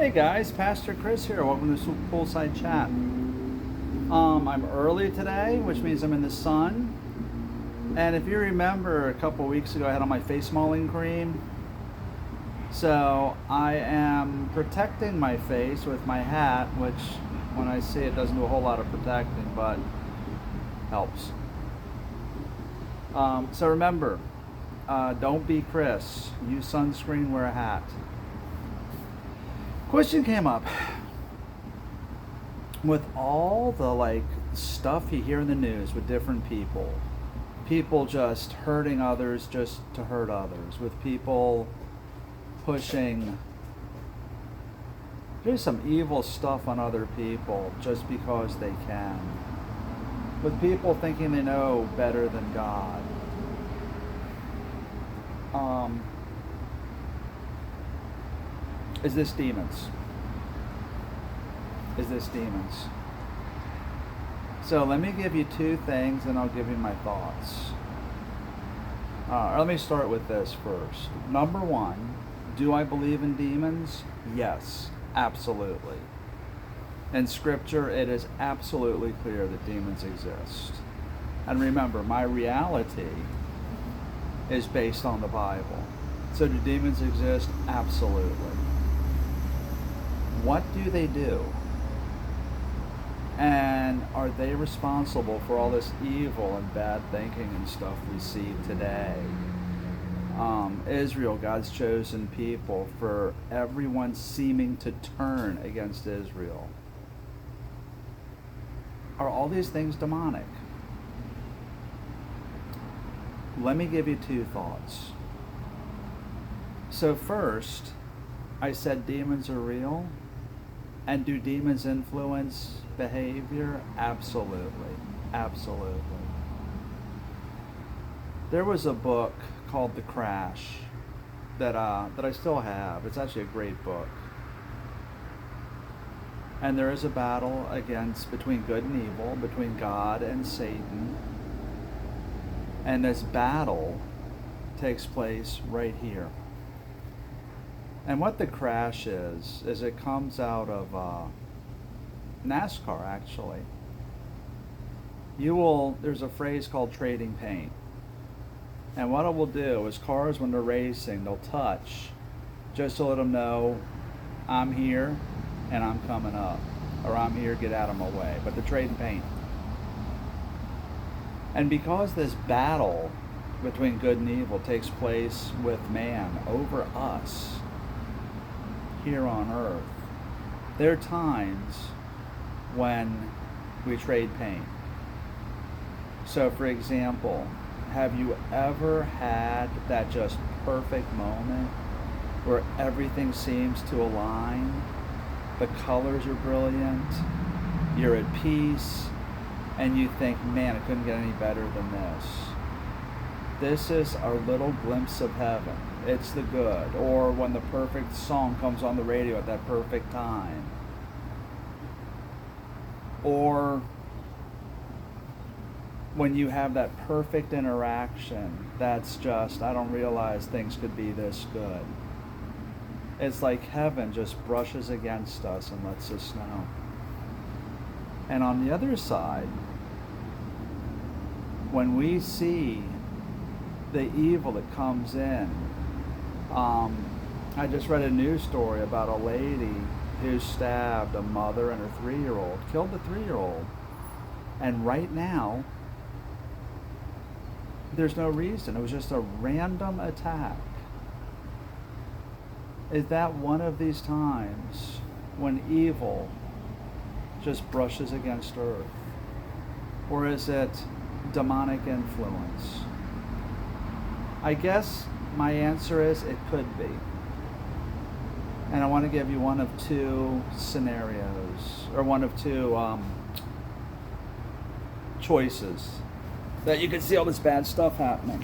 Hey guys, Pastor Chris here. Welcome to Poolside Chat. I'm early today, which means I'm in the sun. And if you remember, a couple weeks ago I had on my face mauling cream. So I am protecting my face with my hat, which when I see it doesn't do a whole lot of protecting, but helps. So remember, don't be Chris. Use sunscreen, wear a hat. Question came up with all the stuff you hear in the news with different people just hurting others just to hurt others, with people pushing just some evil stuff on other people just because they can, with people thinking they know better than God. Is this demons? Is this demons? So let me give you two things and I'll give you my thoughts. Let me start with this first. Number one, do I believe in demons? Yes, absolutely. In Scripture, it is absolutely clear that demons exist. And remember, my reality is based on the Bible. So do demons exist? Absolutely. What do they do? And are they responsible for all this evil and bad thinking and stuff we see today? Israel, God's chosen people, for everyone seeming to turn against Israel. Are all these things demonic? Let me give you two thoughts. So first, I said demons are real. And do demons influence behavior? Absolutely. Absolutely. There was a book called The Crash that I still have. It's actually a great book. And there is a battle between good and evil, between God and Satan. And this battle takes place right here. And what The Crash is it comes out of NASCAR, actually. There's a phrase called trading paint. And what it will do is cars, when they're racing, they'll touch just to let them know, I'm here and I'm coming up. Or I'm here, get out of my way. But they're trading paint. And because this battle between good and evil takes place with man over us, here on earth, there are times when we trade pain. So for example, have you ever had that just perfect moment where everything seems to align, the colors are brilliant, you're at peace, and you think, man, it couldn't get any better than this? This is our little glimpse of heaven. It's the good. Or when the perfect song comes on the radio at that perfect time. Or when you have that perfect interaction that's just, I don't realize things could be this good. It's like heaven just brushes against us and lets us know. And on the other side, when we see the evil that comes in, I just read a news story about a lady who stabbed a mother and her 3-year-old, killed the 3-year-old. And right now, there's no reason. It was just a random attack. Is that one of these times when evil just brushes against earth? Or is it demonic influence? I guess my answer is it could be. And I want to give you one of two scenarios, or one of two choices that you could see all this bad stuff happening.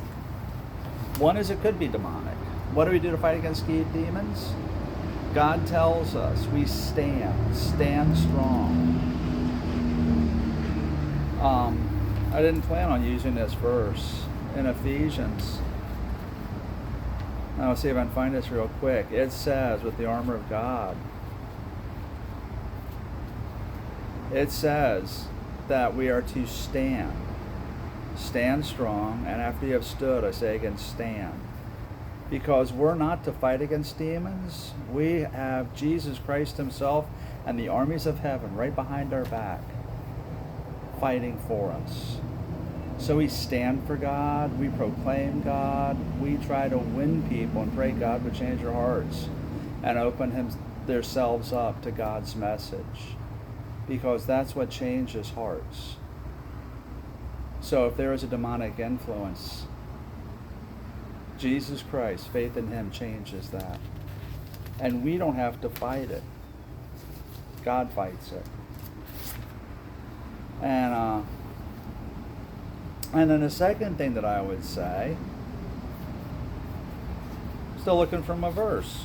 One is it could be demonic. What do we do to fight against demons? God tells us we stand strong. I didn't plan on using this verse in Ephesians. I'll see if I can find this real quick. It says, with the armor of God, it says that we are to stand. Stand strong, and after you have stood, I say again, stand. Because we're not to fight against demons. We have Jesus Christ himself and the armies of heaven right behind our back, fighting for us. So we stand for God, we proclaim God, we try to win people and pray God would change their hearts and open themselves up to God's message. Because that's what changes hearts. So if there is a demonic influence, Jesus Christ, faith in him changes that. And we don't have to fight it. God fights it. And then the second thing that I would say, still looking from a verse.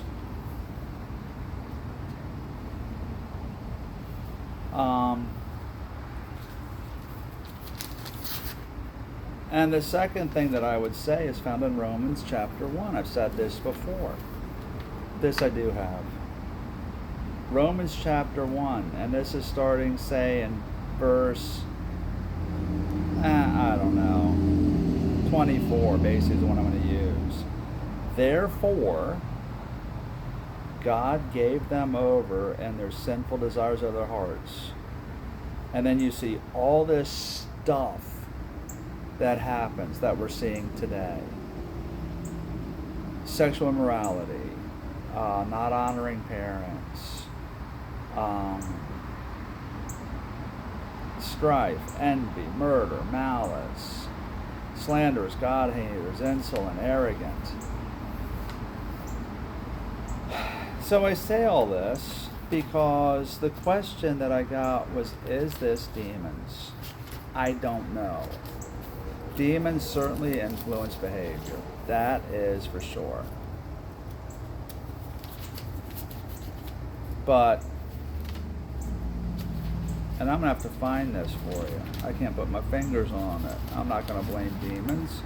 And the second thing that I would say is found in Romans chapter 1. I've said this before. This I do have. Romans chapter 1, and this is starting, say, in verse, I don't know, 24, basically is the one I'm going to use. Therefore, God gave them over in their sinful desires of their hearts. And then you see all this stuff that happens that we're seeing today. Sexual immorality, not honoring parents, strife, envy, murder, malice, slanderers, God haters, insolent, arrogant. So I say all this because the question that I got was, is this demons? I don't know. Demons certainly influence behavior. That is for sure. But, and I'm going to have to find this for you. I can't put my fingers on it. I'm not going to blame demons.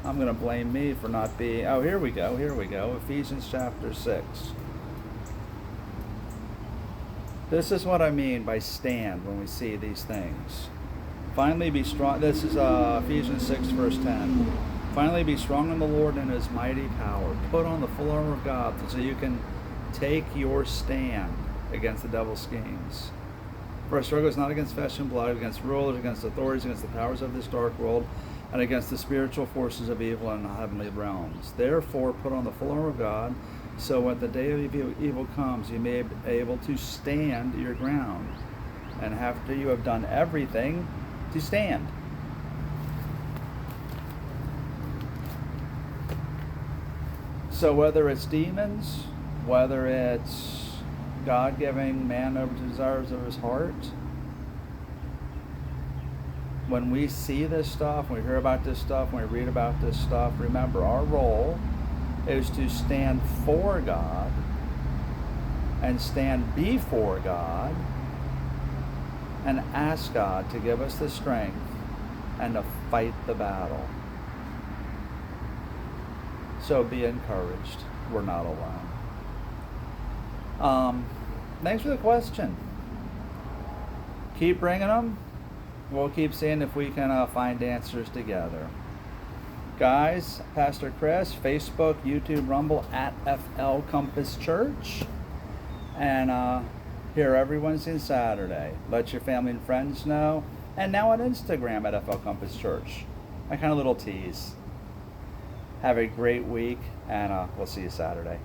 I'm going to blame me for not being, oh, here we go. Ephesians chapter 6. This is what I mean by stand when we see these things. Finally be strong. This is Ephesians 6 verse 10. Finally be strong in the Lord and his mighty power. Put on the full armor of God so you can take your stand against the devil's schemes. For our struggle is not against flesh and blood, against rulers, against authorities, against the powers of this dark world, and against the spiritual forces of evil in the heavenly realms. Therefore put on the full armor of God, so when the day of evil comes, you may be able to stand your ground. And after you have done everything, to stand. So whether it's demons, whether it's God giving man over to the desires of his heart, when we see this stuff, when we hear about this stuff, when we read about this stuff, remember our role is to stand for God and stand before God and ask God to give us the strength and to fight the battle. So be encouraged. We're not alone. Thanks for the question. Keep bringing them. We'll keep seeing if we can find answers together. Guys, Pastor Chris, Facebook, YouTube, Rumble, at FL Compass Church. And here every Wednesday and Saturday. Let your family and friends know. And now on Instagram at FL Compass Church. My kind of little tease. Have a great week, and we'll see you Saturday.